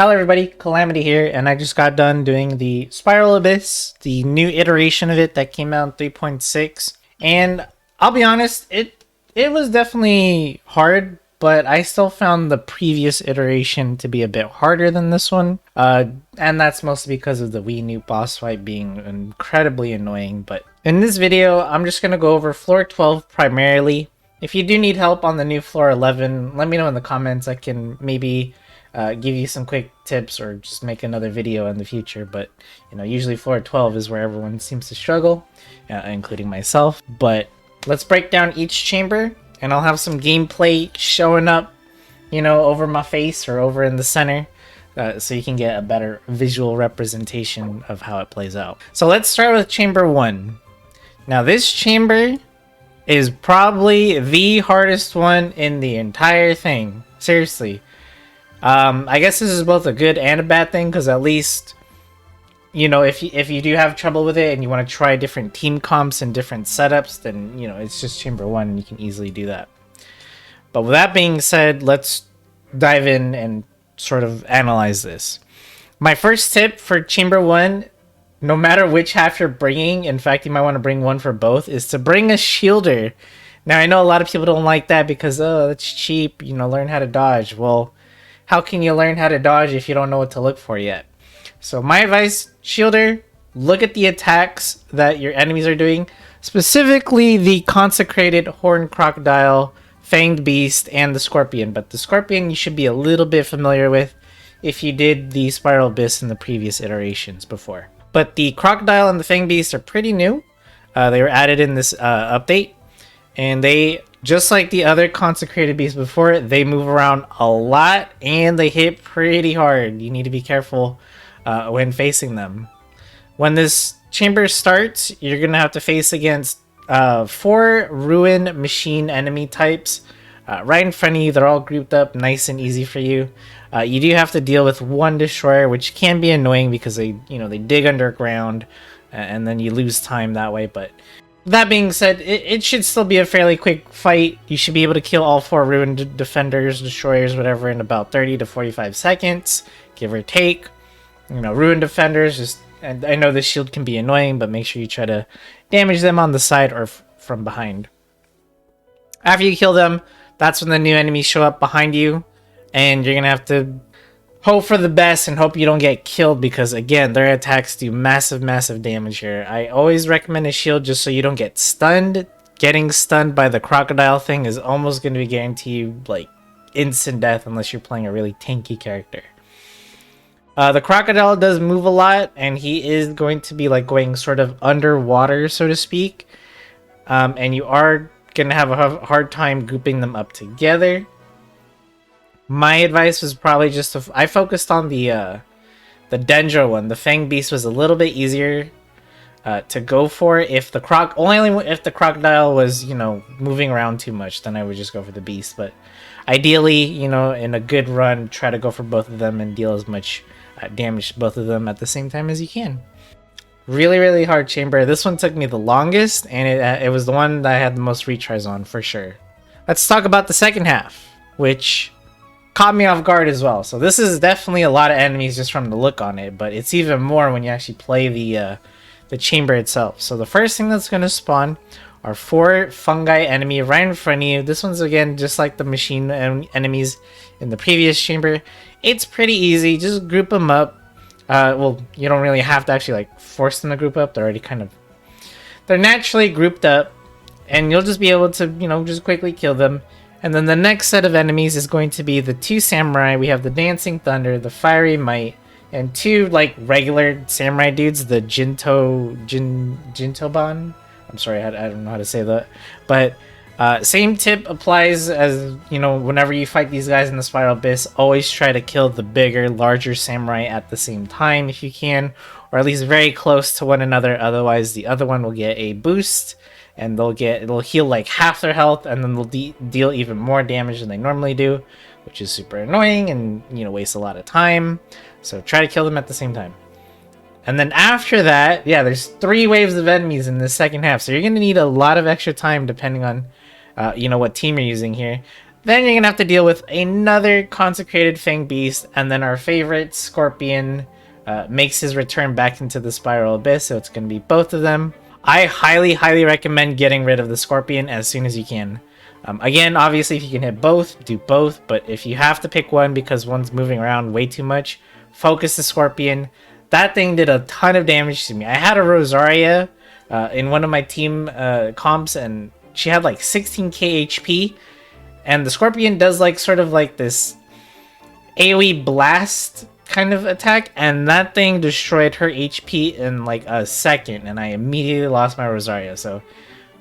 Hello everybody, Calamity here, and I just got done doing the Spiral Abyss, the new iteration of it that came out in 3.6. And I'll be honest, it was definitely hard, but I still found the previous iteration to be a bit harder than this one. And that's mostly because of the Wii New boss fight being incredibly annoying. But in this video, I'm just going to go over floor 12 primarily. If you do need help on the new floor 11, let me know in the comments. I can maybe give you some quick tips or just make another video in the future. But usually floor 12 is where everyone seems to struggle, including myself. But let's break down each chamber, and I'll have some gameplay showing up over my face or over in the center, so you can get a better visual representation of how it plays out. So let's start with chamber 1. Now this chamber is probably the hardest one in the entire thing. Seriously. I guess this is both a good and a bad thing, because at least, if you do have trouble with it and you want to try different team comps and different setups, then, it's just chamber 1 and you can easily do that. But with that being said, let's dive in and sort of analyze this. My first tip for chamber 1, no matter which half you're bringing, in fact, you might want to bring one for both, is to bring a shielder. Now, I know a lot of people don't like that because, oh, that's cheap, learn how to dodge. Well, how can you learn how to dodge if you don't know what to look for yet? So my advice, shielder, look at the attacks that your enemies are doing, specifically the consecrated horned crocodile, fanged beast, and the scorpion. But the scorpion you should be a little bit familiar with if you did the Spiral Abyss in the previous iterations before. But the crocodile and the fanged beast are pretty new. They were added in this update, and they, just like the other consecrated beasts before, they move around a lot and they hit pretty hard. You need to be careful when facing them. When this chamber starts, you're going to have to face against 4 ruin machine enemy types right in front of you. They're all grouped up nice and easy for you. You do have to deal with one destroyer, which can be annoying because they dig underground and then you lose time that way. But that being said, it should still be a fairly quick fight. You should be able to kill all 4 ruined defenders, destroyers, whatever, in about 30 to 45 seconds, give or take. Ruined defenders, and I know the shield can be annoying, but make sure you try to damage them on the side or from behind. After you kill them, that's when the new enemies show up behind you, and you're gonna have to hope for the best and hope you don't get killed, because again, their attacks do massive damage here. I always recommend a shield just so you don't get stunned. Getting stunned by the crocodile thing is almost going to be guaranteed like instant death unless you're playing a really tanky character. The crocodile does move a lot, and he is going to be like going sort of underwater, so to speak, and you are going to have a hard time grouping them up together. My advice was probably just to... I focused on the Dendro one. The Fang Beast was a little bit easier to go for. If the only if the crocodile was, moving around too much, then I would just go for the Beast. But ideally, in a good run, try to go for both of them and deal as much damage to both of them at the same time as you can. Really hard chamber. This one took me the longest, and it was the one that I had the most retries on, for sure. Let's talk about the second half, which caught me off guard as well. So this is definitely a lot of enemies just from the look on it, but it's even more when you actually play the chamber itself. So the first thing that's going to spawn are 4 fungi enemy right in front of you. This one's again just like the machine enemies in the previous chamber. It's pretty easy. Just group them up. Well, you don't really have to actually like force them to group up. They're already they're naturally grouped up, and you'll just be able to just quickly kill them. And then the next set of enemies is going to be the 2 samurai. We have the Dancing Thunder, the Fiery Might, and 2 like regular samurai dudes, the Jintoban. I'm sorry, I don't know how to say that. But same tip applies as, whenever you fight these guys in the Spiral Abyss, always try to kill the bigger, larger samurai at the same time if you can, or at least very close to one another. Otherwise, the other one will get a boost, and it'll heal like half their health, and then they'll deal even more damage than they normally do, which is super annoying and wastes a lot of time. So try to kill them at the same time. And then after that, yeah, there's 3 waves of enemies in the second half, so you're gonna need a lot of extra time depending on what team you're using here. Then you're gonna have to deal with another Consecrated Fang Beast, and then our favorite Scorpion makes his return back into the Spiral Abyss, so it's gonna be both of them. I highly recommend getting rid of the Scorpion as soon as you can. Again, obviously, if you can hit both, do both, but if you have to pick one because one's moving around way too much, focus the Scorpion. That thing did a ton of damage to me. I had a Rosaria in one of my team comps, and she had like 16k HP, and the Scorpion does like sort of like this AoE blast kind of attack, and that thing destroyed her HP in like a second, and I immediately lost my Rosaria. So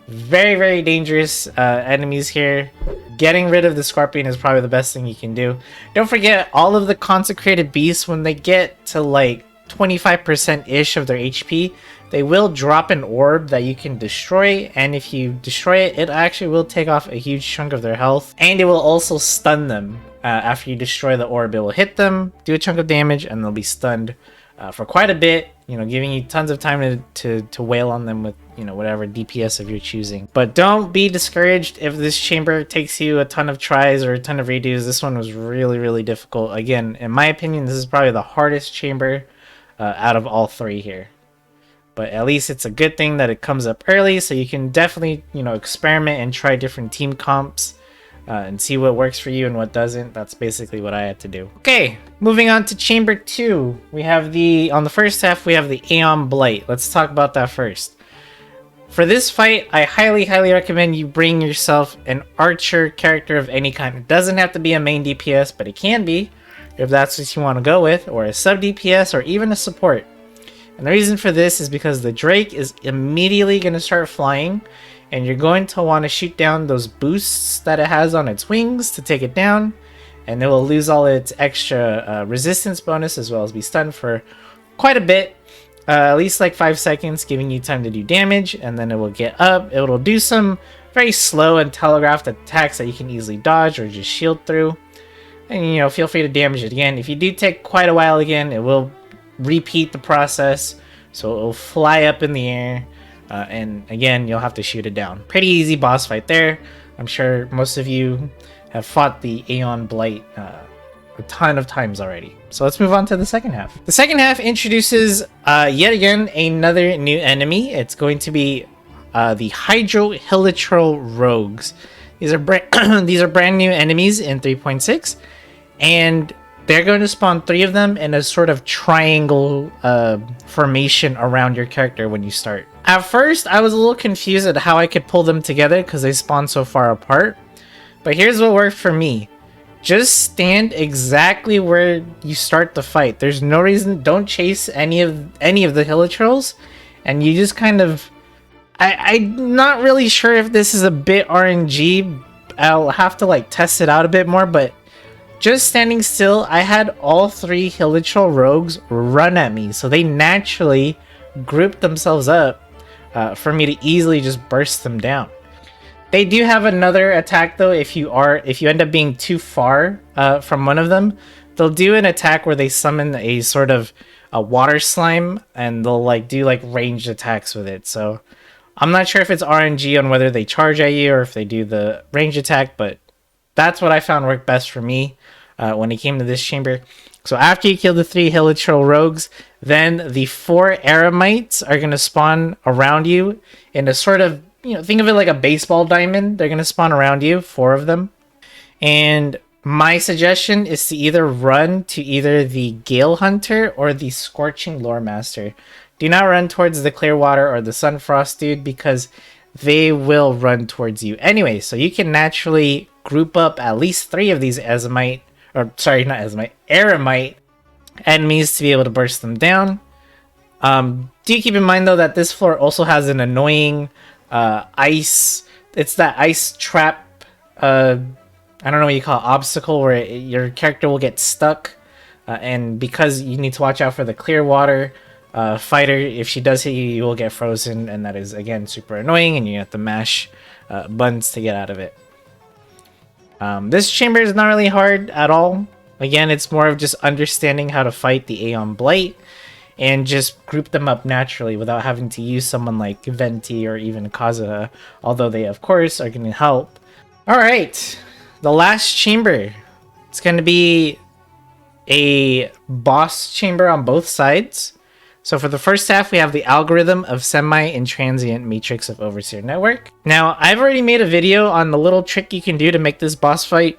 very dangerous enemies here. Getting rid of the Scorpion is probably the best thing you can do. Don't forget, all of the Consecrated Beasts, when they get to like 25% ish of their HP, they will drop an orb that you can destroy, and if you destroy it, it actually will take off a huge chunk of their health, and it will also stun them. After you destroy the orb, it will hit them, do a chunk of damage, and they'll be stunned for quite a bit, you know, giving you tons of time to wail on them with, you know, whatever DPS of your choosing. But don't be discouraged if this chamber takes you a ton of tries or a ton of redos. This one was really difficult. Again, in my opinion, this is probably the hardest chamber out of all three here. But at least it's a good thing that it comes up early, so you can definitely, you know, experiment and try different team comps and see what works for you and what doesn't. That's basically what I had to do. Okay, moving on to Chamber 2. We have on the first half, we have the Aeon Blight. Let's talk about that first. For this fight, I highly recommend you bring yourself an archer character of any kind. It doesn't have to be a main DPS, but it can be, if that's what you want to go with, or a sub DPS, or even a support. And the reason for this is because the Drake is immediately going to start flying, and you're going to want to shoot down those boosts that it has on its wings to take it down, and it will lose all its extra resistance bonus as well as be stunned for quite a bit, at least like 5 seconds, giving you time to do damage, and then it will get up. It will do some very slow and telegraphed attacks that you can easily dodge or just shield through, and you know, feel free to damage it again. If you do take quite a while again, it will repeat the process, so it will fly up in the air. And again, you'll have to shoot it down. Pretty easy boss fight there. I'm sure most of you have fought the Aeon Blight a ton of times already. So let's move on to the second half. The second half introduces yet again another new enemy. It's going to be the Hydro Hilichurl Rogues. These are these are brand new enemies in 3.6, and they're going to spawn 3 of them in a sort of triangle formation around your character when you start. At first, I was a little confused at how I could pull them together because they spawn so far apart. But here's what worked for me. Just stand exactly where you start the fight. There's no reason, don't chase any of the Hilichurls, and you just kind of... I'm not really sure if this is a bit RNG. I'll have to like test it out a bit more, but just standing still, I had all 3 Hilichurl rogues run at me, so they naturally grouped themselves up for me to easily just burst them down. They do have another attack though. If you end up being too far from one of them, they'll do an attack where they summon a sort of a water slime, and they'll like do like ranged attacks with it. So I'm not sure if it's RNG on whether they charge at you or if they do the range attack, but that's what I found worked best for me when it came to this chamber. So after you kill the 3 Hilichurl rogues, then the 4 Eremites are going to spawn around you in a sort of, you know, think of it like a baseball diamond. They're going to spawn around you, 4 of them. And my suggestion is to either run to either the Gale Hunter or the Scorching Lore Master. Do not run towards the Clearwater or the Sunfrost dude, because they will run towards you anyway. So you can naturally group up at least 3 of these Eremite enemies to be able to burst them down. Do keep in mind though that this floor also has an annoying ice. It's that ice trap. I don't know what you call it, obstacle, where your character will get stuck, and because you need to watch out for the Clearwater fighter, if she does hit you, you will get frozen, and that is again super annoying, and you have to mash buttons to get out of it. This chamber is not really hard at all. Again, it's more of just understanding how to fight the Aeon Blight and just group them up naturally without having to use someone like Venti or even Kazuha, although they of course are going to help. Alright, the last chamber. It's going to be a boss chamber on both sides. So for the first half, we have the algorithm of semi and transient matrix of overseer network. Now, I've already made a video on the little trick you can do to make this boss fight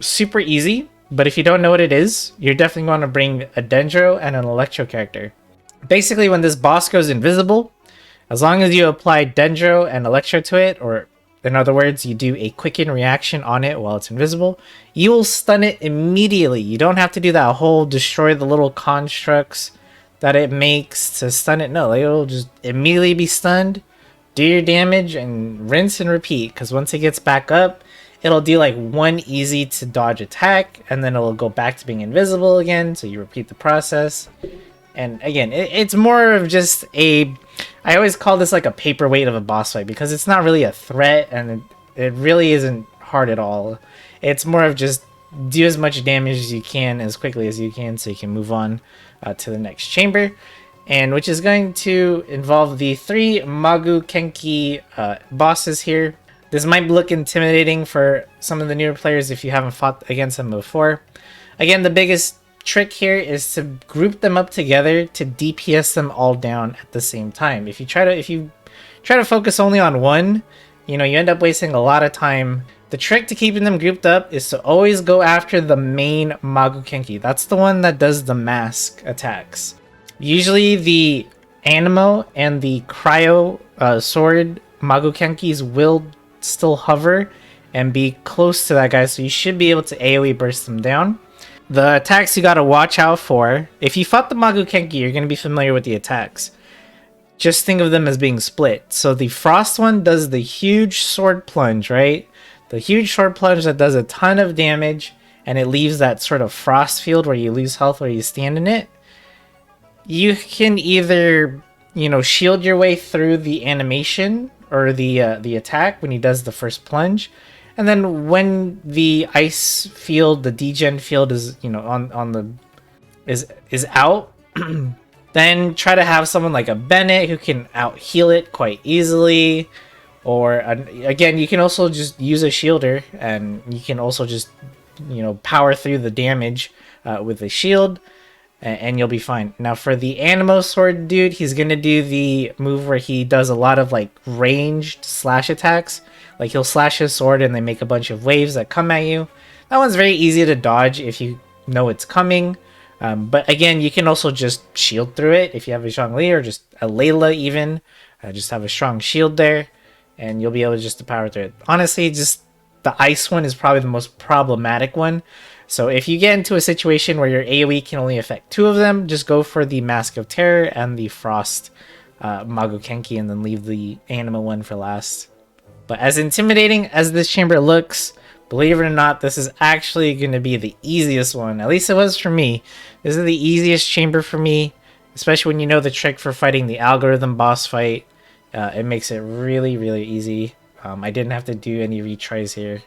super easy. But if you don't know what it is, you're definitely going to bring a Dendro and an Electro character. Basically, when this boss goes invisible, as long as you apply Dendro and Electro to it, or in other words, you do a quicken reaction on it while it's invisible, you will stun it immediately. You don't have to do that whole destroy the little constructs that it makes to stun it. No, it'll just immediately be stunned, do your damage, and rinse and repeat. Because once it gets back up, it'll do like one easy to dodge attack, and then it'll go back to being invisible again. So you repeat the process. And again, it's more of just a... I always call this like a paperweight of a boss fight because it's not really a threat, and it really isn't hard at all. It's more of just do as much damage as you can as quickly as you can so you can move on to the next chamber, and which is going to involve the 3 Magu Kenki bosses here. This might look intimidating for some of the newer players if you haven't fought against them before. Again, the biggest trick here is to group them up together to DPS them all down at the same time. If you try to focus only on one, you end up wasting a lot of time. The trick to keeping them grouped up is to always go after the main Magu Kenki. That's the one that does the mask attacks. Usually the Animo and the Cryo Sword Magu Kenkis will still hover and be close to that guy, so you should be able to AoE burst them down. The attacks you gotta watch out for. If you fought the Magu Kenki, you're gonna be familiar with the attacks. Just think of them as being split. So the Frost one does the huge sword plunge, right? The huge sword plunge that does a ton of damage, and it leaves that sort of frost field where you lose health where you stand in it. You can either, shield your way through the animation or the attack when he does the first plunge. And then when the ice field, the degen field is, is out, then try to have someone like a Bennett who can out heal it quite easily. Or again, you can also just use a shielder, and you can also just, power through the damage with a shield, and you'll be fine. Now for the Animo Sword dude, he's gonna do the move where he does a lot of like ranged slash attacks. Like he'll slash his sword and they make a bunch of waves that come at you. That one's very easy to dodge if you know it's coming. But again, you can also just shield through it if you have a Zhongli or just a Layla even. Just have a strong shield there, and you'll be able just to power through it. Honestly, just the ice one is probably the most problematic one. So if you get into a situation where your AoE can only affect 2 of them, just go for the Mask of Terror and the Frost Magu Kenki, and then leave the Anima one for last. But as intimidating as this chamber looks, believe it or not, this is actually going to be the easiest one. At least it was for me. This is the easiest chamber for me, especially when you know the trick for fighting the algorithm boss fight. It makes it really, really easy. I didn't have to do any retries here.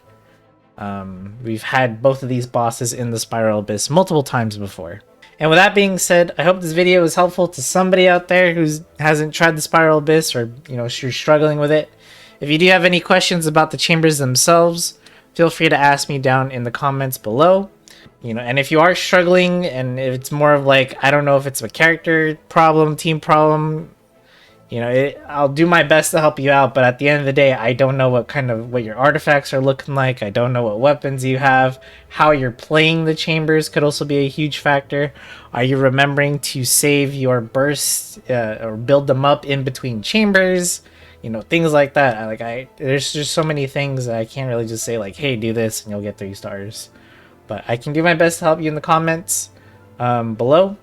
We've had both of these bosses in the Spiral Abyss multiple times before. And with that being said, I hope this video was helpful to somebody out there who hasn't tried the Spiral Abyss, or you're struggling with it. If you do have any questions about the chambers themselves, feel free to ask me down in the comments below. And if you are struggling, and if it's more of like, I don't know if it's a character problem, team problem, I'll do my best to help you out, but at the end of the day, I don't know what your artifacts are looking like. I don't know what weapons you have. How you're playing the chambers could also be a huge factor. Are you remembering to save your bursts or build them up in between chambers? Things like that. There's just so many things that I can't really just say like, hey, do this and you'll get 3 stars. But I can do my best to help you in the comments below.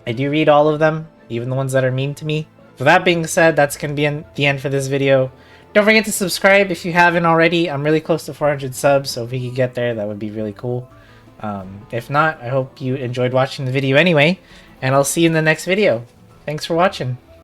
I do read all of them, even the ones that are mean to me. With that being said, that's going to be the end for this video. Don't forget to subscribe if you haven't already. I'm really close to 400 subs, so if we could get there, that would be really cool. If not, I hope you enjoyed watching the video anyway, and I'll see you in the next video. Thanks for watching.